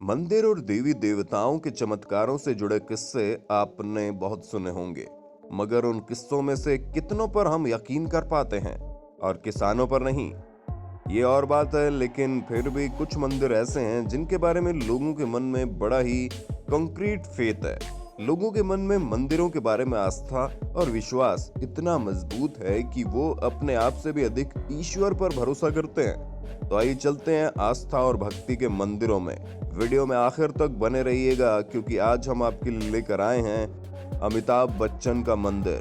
मंदिर और देवी देवताओं के चमत्कारों से जुड़े किस्से आपने बहुत सुने होंगे, मगर उन किस्सों में से कितनों पर हम यकीन कर पाते हैं और किसानों पर नहीं। ये और बात है, लेकिन फिर भी कुछ मंदिर ऐसे हैं जिनके बारे में लोगों के मन में बड़ा ही कंक्रीट फेथ है। लोगों के मन में मंदिरों के बारे में आस्था और विश्वास इतना मजबूत है कि वो अपने आप से भी अधिक ईश्वर पर भरोसा करते हैं। तो आइए चलते हैं आस्था और भक्ति के मंदिरों में। वीडियो में आखिर तक बने रहिएगा, क्योंकि आज हम आपके लिए लेकर आए हैं अमिताभ बच्चन का मंदिर।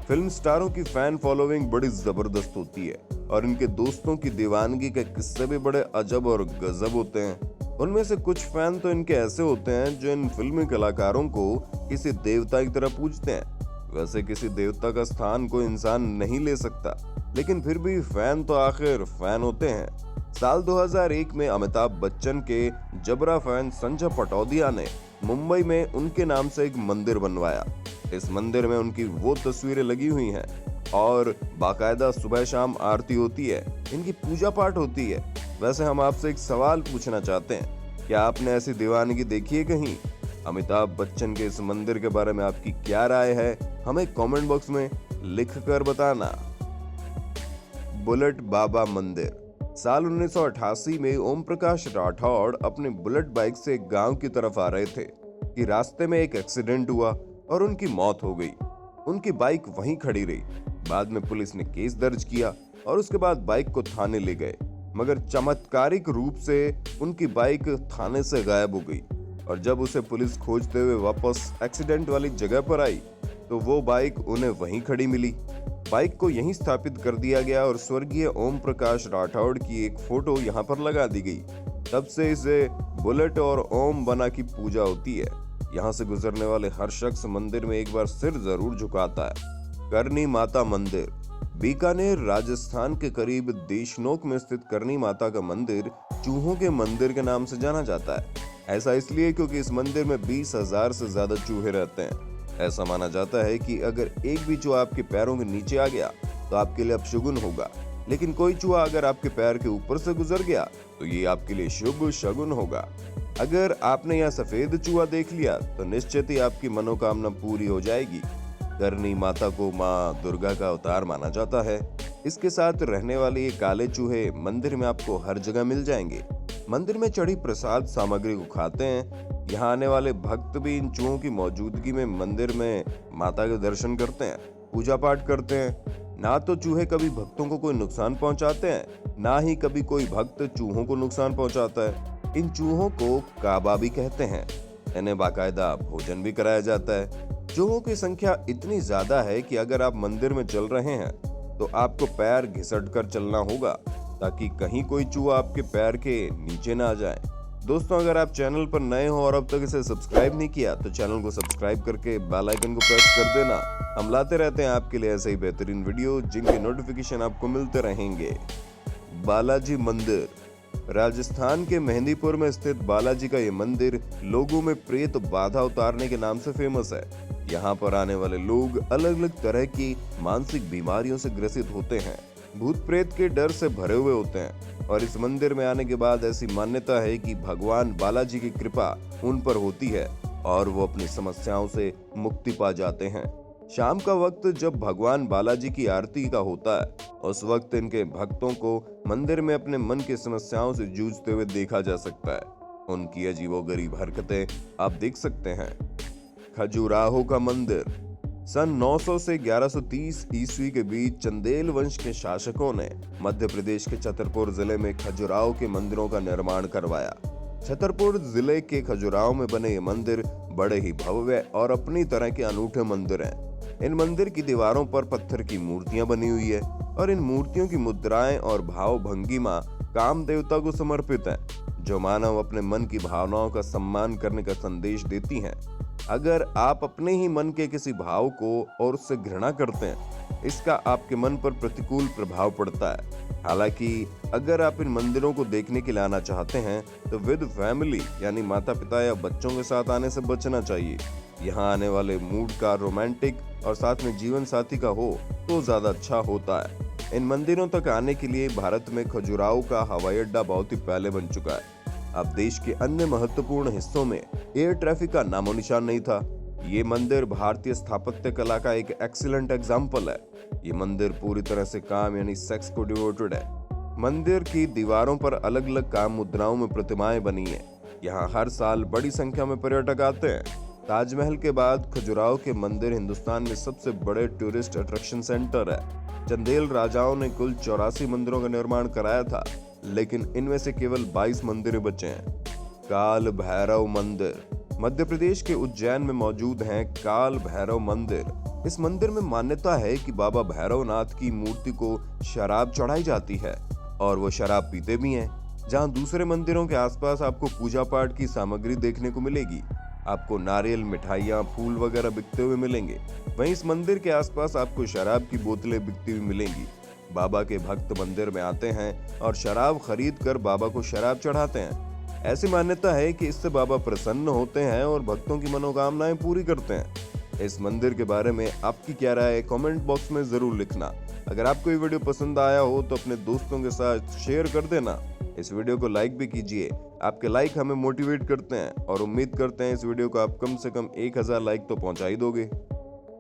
फिल्म स्टारों की फैन फॉलोइंग बड़ी जबरदस्त होती है और इनके दोस्तों की दीवानगी के किस्से भी बड़े अजब और गजब होते हैं। उनमें से कुछ फैन तो इनके ऐसे होते हैं जो इन फिल्मी कलाकारों को किसी देवता की तरह पूजते हैं। वैसे किसी देवता का स्थान कोई इंसान नहीं ले सकता, लेकिन फिर भी फैन तो आखिर फैन होते हैं। साल 2001 में अमिताभ बच्चन के जबरा फैन संजय पटौदिया ने मुंबई में उनके नाम से एक मंदिर बनवाया। इस मंदिर में उनकी वो तस्वीरें लगी हुई हैं और बाकायदा सुबह शाम आरती होती है, इनकी पूजा पाठ होती है। वैसे हम आपसे एक सवाल पूछना चाहते हैं, क्या आपने ऐसी दीवानगी देखी है कहीं? अमिताभ बच्चन के इस मंदिर के बारे में आपकी क्या राय है, हमें कमेंट बॉक्स में लिख कर बताना। बुलेट बाबा मंदिर। साल 1988 में ओम प्रकाश राठौड़ अपने बुलेट बाइक से एक गांव की तरफ आ रहे थे कि रास्ते में एक एक्सीडेंट हुआ और उनकी मौत हो गई। उनकी बाइक वहीं खड़ी रही। बाद में पुलिस ने केस दर्ज किया और उसके बाद बाइक को थाने ले गए, मगर चमत्कारिक रूप से उनकी बाइक थाने से गायब हो गई। और जब उसे पुलिस खोजते हुए वापस एक्सीडेंट वाली जगह पर आई तो वो बाइक उन्हें वहीं खड़ी मिली। बाइक को यहीं स्थापित कर दिया गया और स्वर्गीय ओम प्रकाश राठौड़ की एक फोटो यहाँ पर लगा दी गई। तब से इसे बुलेट और ओम बना की पूजा होती है। यहाँ से गुजरने वाले हर शख्स मंदिर में एक बार सिर जरूर झुकाता है। करनी माता मंदिर। बीकानेर राजस्थान के करीब देशनोक में स्थित करनी माता का मंदिर चूहों के मंदिर के नाम से जाना जाता है। ऐसा इसलिए क्योंकि इस मंदिर में 20,000 से ज्यादा चूहे रहते हैं। ऐसा माना जाता है कि अगर एक भी चूहा आपके पैरों के नीचे आ गया तो आपके लिए अपशगुन होगा, लेकिन कोई चूहा अगर आपके पैर के ऊपर से गुजर गया तो ये आपके लिए शुभ शगुन होगा। अगर आपने यह सफेद चूहा देख लिया तो निश्चित ही आपकी मनोकामना पूरी हो जाएगी। करनी माता को माँ दुर्गा का अवतार माना जाता है। इसके साथ रहने वाले ये काले चूहे मंदिर में आपको हर जगह मिल जाएंगे। मंदिर में चढ़ी प्रसाद सामग्री को खाते हैं। यहाँ आने वाले भक्त भी इन चूहों की मौजूदगी में मंदिर में माता के दर्शन करते हैं, पूजा पाठ करते हैं। ना तो चूहे कभी भक्तों को कोई नुकसान पहुंचाते हैं, ना ही कभी कोई भक्त चूहों को नुकसान पहुंचाता है। इन चूहों को काबा भी कहते हैं। इन्हें बाकायदा भोजन भी कराया जाता है। चूहों की संख्या इतनी ज्यादा है कि अगर आप मंदिर में चल रहे हैं तो आपको पैर घिसट कर चलना होगा, ताकि कहीं कोई चूहा आपके पैर के नीचे ना आ जाए। दोस्तों, अगर आप चैनल पर नए हो और अब तक इसे सब्सक्राइब नहीं किया तो चैनल को सब्सक्राइब करके बेल आइकन को प्रेस कर देना। हम लाते रहते हैं आपके लिए ऐसे ही बेहतरीन वीडियो जिनके नोटिफिकेशन आपको मिलते रहेंगे। बालाजी मंदिर। राजस्थान के मेहंदीपुर में स्थित बालाजी का ये मंदिर लोगों में प्रेत बाधा उतारने के नाम से फेमस है। यहाँ पर आने वाले लोग अलग अलग तरह की मानसिक बीमारियों से ग्रसित होते हैं, भूत प्रेत के डर से भरे हुए होते हैं और इस मंदिर में आने के बाद ऐसी मान्यता है कि भगवान बालाजी की कृपा उन पर होती है और वो अपनी समस्याओं से मुक्ति पा जाते हैं। शाम का वक्त जब भगवान बालाजी की आरती का होता है, उस वक्त इनके भक्तों को मंदिर में अपने मन की समस्याओं से जूझते हुए देखा जा सकता है। उनकी अजीबोगरीब हरकतें आप देख सकते हैं। खजुराहो का मंदिर। सन 900 से 1130 ईस्वी के बीच चंदेल वंश के शासकों ने मध्य प्रदेश के छतरपुर जिले में खजुराहो के मंदिरों का निर्माण करवाया। छतरपुर जिले के खजुराहो में बने ये मंदिर बड़े ही भव्य और अपनी तरह के अनूठे मंदिर हैं। इन मंदिर की दीवारों पर पत्थर की मूर्तियां बनी हुई है और इन मूर्तियों की मुद्राएं और भाव भंगिमा काम देवता को समर्पित है, जो मानव अपने मन की भावनाओं का सम्मान करने का संदेश देती हैं। अगर आप अपने ही मन के किसी भाव को और उससे घृणा करते हैं, इसका आपके मन पर प्रतिकूल प्रभाव पड़ता है। हालांकि अगर आप इन मंदिरों को देखने के लिए आना चाहते हैं तो विद फैमिली यानी माता पिता या बच्चों के साथ आने से बचना चाहिए। यहाँ आने वाले मूड का रोमांटिक और साथ में जीवन साथी का हो तो ज्यादा अच्छा होता है। इन मंदिरों तक आने के लिए भारत में खजुराहो का हवाई अड्डा बहुत ही पहले बन चुका है। अब देश के अन्य महत्वपूर्ण हिस्सों में एयर ट्रैफिक का नामो निशान नहीं था। ये मंदिर भारतीय स्थापत्य कला का एक एक्सीलेंट एग्जाम्पल है। ये मंदिर पूरी तरह से काम यानी सेक्स को डिवोटेड है। मंदिर की दीवारों पर अलग अलग काम मुद्राओं में प्रतिमाएं बनी हैं। यहाँ हर साल बड़ी संख्या में पर्यटक आते हैं। ताजमहल के बाद खजुराहो के मंदिर हिंदुस्तान में सबसे बड़े टूरिस्ट अट्रैक्शन सेंटर है। चंदेल राजाओं ने कुल 84 मंदिरों का निर्माण कराया था, लेकिन इनमें से केवल 22 मंदिर बचे हैं। काल भैरव मंदिर मध्य प्रदेश के उज्जैन में मौजूद है। काल भैरव मंदिर, इस मंदिर में मान्यता है कि बाबा भैरवनाथ की मूर्ति को शराब चढ़ाई जाती है और वो शराब पीते भी हैं। जहां दूसरे मंदिरों के आसपास आपको पूजा पाठ की सामग्री देखने को मिलेगी, आपको नारियल, मिठाइयाँ, फूल वगैरह बिकते हुए मिलेंगे, वहीं इस मंदिर के आसपास आपको शराब की बोतलें बिकती हुई मिलेंगी। बाबा के भक्त मंदिर में आते हैं और शराब खरीद कर बाबा को शराब चढ़ाते हैं। ऐसी मान्यता है कि इससे बाबा प्रसन्न होते हैं और भक्तों की मनोकामनाएं पूरी करते हैं। इस मंदिर के बारे में आपकी क्या राय है, कमेंट बॉक्स में जरूर लिखना। अगर आपको ये वीडियो पसंद आया हो तो अपने दोस्तों के साथ शेयर कर देना। इस वीडियो को लाइक भी कीजिए। आपके लाइक हमें मोटिवेट करते हैं और उम्मीद करते हैं इस वीडियो को आप कम से कम 1000 लाइक तो पहुंचा ही दोगे।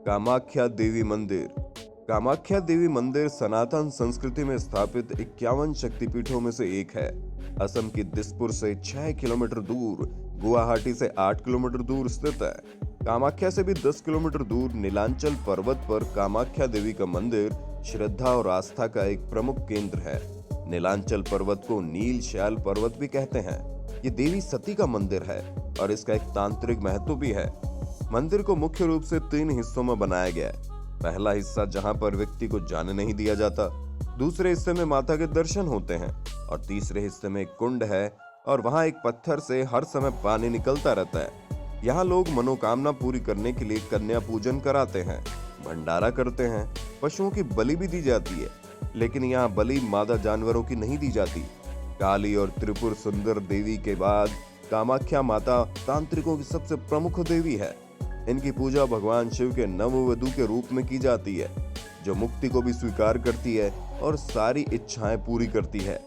कामाख्या देवी मंदिर कामाख्या देवी मंदिर सनातन संस्कृति में स्थापित 51 शक्तिपीठों में से एक है। असम की दिसपुर से 6 किलोमीटर दूर, गुवाहाटी से 8 किलोमीटर दूर स्थित है। कामाख्या से भी 10 किलोमीटर दूर नीलांचल पर्वत पर कामाख्या देवी का मंदिर श्रद्धा और आस्था का एक प्रमुख केंद्र है। नीलांचल पर्वत को नील शैल पर्वत भी कहते हैं। ये देवी सती का मंदिर है और इसका एक तांत्रिक महत्व भी है। मंदिर को मुख्य रूप से 3 हिस्सों में बनाया गया है। पहला हिस्सा जहां पर व्यक्ति को जाने नहीं दिया जाता, दूसरे हिस्से में माता के दर्शन होते हैं और तीसरे हिस्से में एक कुंड है और वहां एक पत्थर से हर समय पानी निकलता रहता है। यहाँ लोग मनोकामना पूरी करने के लिए कन्या पूजन कराते हैं, भंडारा करते हैं, पशुओं की बलि भी दी जाती है, लेकिन यहाँ बलि मादा जानवरों की नहीं दी जाती। काली और त्रिपुर सुंदर देवी के बाद कामाख्या माता तांत्रिकों की सबसे प्रमुख देवी है। इनकी पूजा भगवान शिव के नववधू के रूप में की जाती है, जो मुक्ति को भी स्वीकार करती है और सारी इच्छाएं पूरी करती है।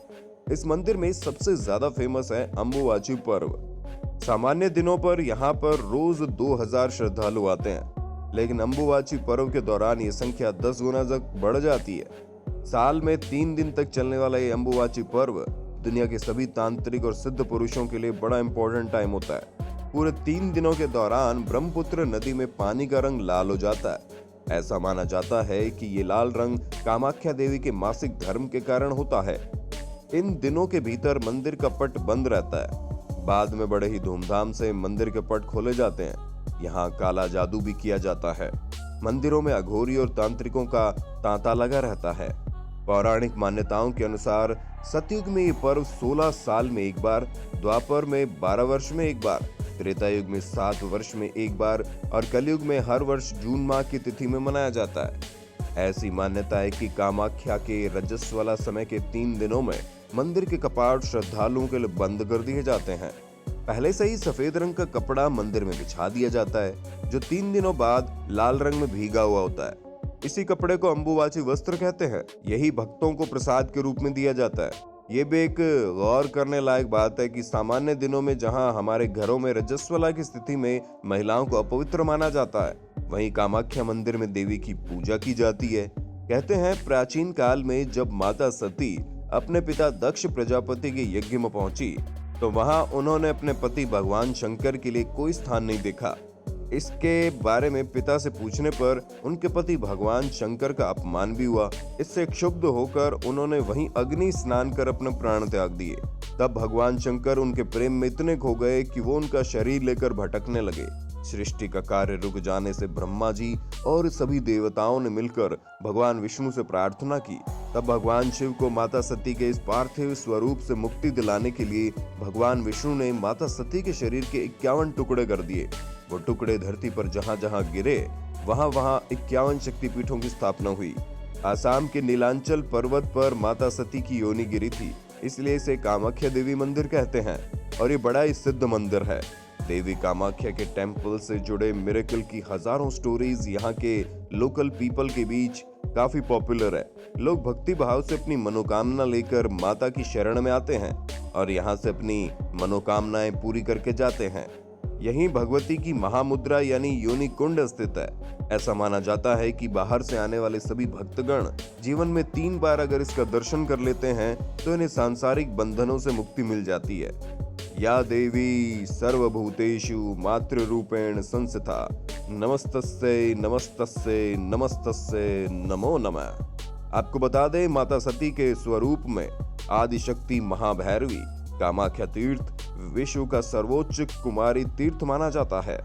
इस मंदिर में सबसे ज्यादा फेमस है अंबुबाची पर्व। सामान्य दिनों पर यहाँ पर रोज 2000 श्रद्धालु आते हैं, लेकिन अंबुबाची पर्व के दौरान ये संख्या 10 गुना तक बढ़ जाती है। साल में 3 दिन तक चलने वाला ये अंबुबाची पर्व दुनिया के सभी तांत्रिक और सिद्ध पुरुषों के लिए बड़ा इंपॉर्टेंट टाइम होता है। पूरे 3 दिनों के दौरान ब्रह्मपुत्र नदी में पानी का रंग लाल हो जाता है। ऐसा माना जाता है कि ये लाल रंग कामाख्या देवी के मासिक धर्म के कारण होता है। इन दिनों के भीतर मंदिर का पट बंद रहता है। बाद में बड़े ही धूमधाम से मंदिर के पट खोले जाते हैं। यहाँ काला जादू भी किया जाता है। मंदिरों में अघोरी और तांत्रिकों का तांता लगा रहता है। पौराणिक मान्यताओं के अनुसार सतयुग में ये पर्व 16 साल में एक बार, द्वापर में 12 वर्ष में एक बार, त्रेता युग में 7 वर्ष में एक बार और कलयुग में हर वर्ष जून माह की तिथि में मनाया जाता है। ऐसी मान्यता है कि कामाख्या के रजस्व वाला समय के 3 दिनों में मंदिर के कपाट श्रद्धालुओं के लिए बंद कर दिए जाते हैं। पहले से ही सफेद रंग का कपड़ा मंदिर में बिछा दिया जाता है, जो 3 दिनों बाद लाल रंग में भीगा हुआ होता है। इसी कपड़े को अंबुबाची वस्त्र कहते हैं। यही भक्तों को प्रसाद के रूप में दिया जाता है। ये भी एक गौर करने लायक बात है कि सामान्य दिनों में जहां हमारे घरों में रजस्वला की स्थिति में महिलाओं को अपवित्र माना जाता है, वहीं कामाख्या मंदिर में देवी की पूजा की जाती है। कहते हैं प्राचीन काल में जब माता सती अपने पिता दक्ष प्रजापति के यज्ञ में पहुंची, तो वहां उन्होंने अपने पति भगवान शंकर के लिए कोई स्थान नहीं देखा। इसके बारे में पिता से पूछने पर उनके पति भगवान शंकर का अपमान भी हुआ। इससे क्षुब्ध होकर उन्होंने वहीं अग्नि स्नान कर अपने प्राण त्याग दिए। तब भगवान शंकर उनके प्रेम में इतने खो गए कि वो उनका शरीर लेकर भटकने लगे। सृष्टि का कार्य रुक जाने से ब्रह्मा जी और सभी देवताओं ने मिलकर भगवान विष्णु से प्रार्थना की। तब भगवान शिव को माता सती के इस पार्थिव स्वरूप से मुक्ति दिलाने के लिए भगवान विष्णु ने माता सती के शरीर के 51 टुकड़े कर दिए। वो टुकड़े धरती पर जहां जहां गिरे, वहां वहां 51 शक्तिपीठों की स्थापना हुई। आसाम के नीलांचल पर्वत पर माता सती की योनि गिरी थी, इसलिए इसे कामाख्या देवी मंदिर कहते हैं और ये बड़ा ही सिद्ध मंदिर है। देवी कामाख्या के टेम्पल से जुड़े मिरेकल की हजारों स्टोरीज यहाँ के लोकल पीपल के बीच काफी पॉपुलर है। लोग भक्ति भाव से अपनी मनोकामना लेकर माता की शरण में आते हैं और यहाँ से अपनी मनोकामनाएं पूरी करके जाते हैं। यहीं भगवती की महामुद्रा यानी योनि कुंड स्थित है। ऐसा माना जाता है कि बाहर से आने वाले सभी भक्तगण जीवन में 3 बार अगर इसका दर्शन कर लेते हैं तो इन्हें सांसारिक बंधनों से मुक्ति मिल जाती है। या देवी सर्वभूतेषु मातृ रूपेण संस्थिता नमस्तस्यै नमस्तस्यै नमस्तस्यै नमो नमः। आपको बता दें, माता सती के स्वरूप में आदिशक्ति महाभैरवी कामाख्या तीर्थ विश्व का सर्वोच्च कुमारी तीर्थ माना जाता है।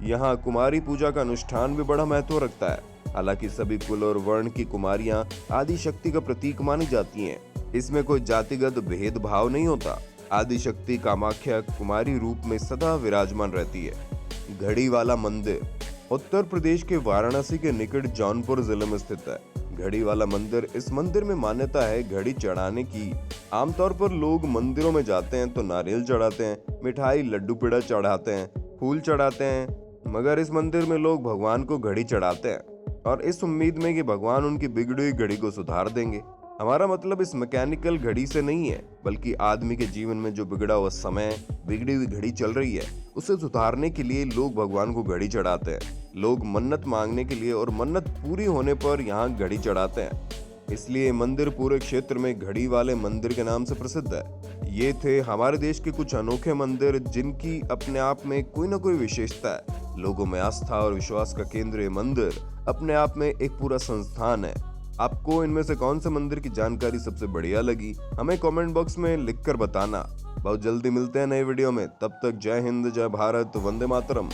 यहाँ कुमारी पूजा का अनुष्ठान भी बड़ा महत्व रखता है। हालांकि सभी कुल और वर्ण की कुमारियां आदिशक्ति का प्रतीक मानी जाती हैं। इसमें कोई जातिगत भेदभाव नहीं होता। आदिशक्ति कामाख्या कुमारी रूप में सदा विराजमान रहती है। घड़ी वाला मंदिर उत्तर प्रदेश के वाराणसी के निकट जौनपुर जिले में स्थित है। घड़ी वाला मंदिर, इस मंदिर में मान्यता है घड़ी चढ़ाने की। आमतौर पर लोग मंदिरों में जाते हैं तो नारियल चढ़ाते हैं, मिठाई लड्डू पेड़ा चढ़ाते हैं, फूल चढ़ाते हैं, मगर इस मंदिर में लोग भगवान को घड़ी चढ़ाते हैं और इस उम्मीद में कि भगवान उनकी बिगड़ी हुई घड़ी को सुधार देंगे। हमारा मतलब इस मैकेनिकल घड़ी से नहीं है, बल्कि आदमी के जीवन में जो बिगड़ा हुआ समय, बिगड़ी हुई घड़ी चल रही है, उसे सुधारने के लिए लोग भगवान को घड़ी चढ़ाते हैं। लोग मन्नत मांगने के लिए और मन्नत पूरी होने पर यहाँ घड़ी चढ़ाते हैं। इसलिए मंदिर पूरे क्षेत्र में घड़ी वाले मंदिर के नाम से प्रसिद्ध है। ये थे हमारे देश के कुछ अनोखे मंदिर जिनकी अपने आप में कोई ना कोई विशेषता है। लोगों में आस्था और विश्वास का केंद्र ये मंदिर अपने आप में एक पूरा संस्थान है। आपको इनमें से कौन से मंदिर की जानकारी सबसे बढ़िया लगी, हमें कमेंट बॉक्स में लिखकर बताना। बहुत जल्दी मिलते हैं नए वीडियो में। तब तक जय हिंद, जय भारत, वंदे मातरम।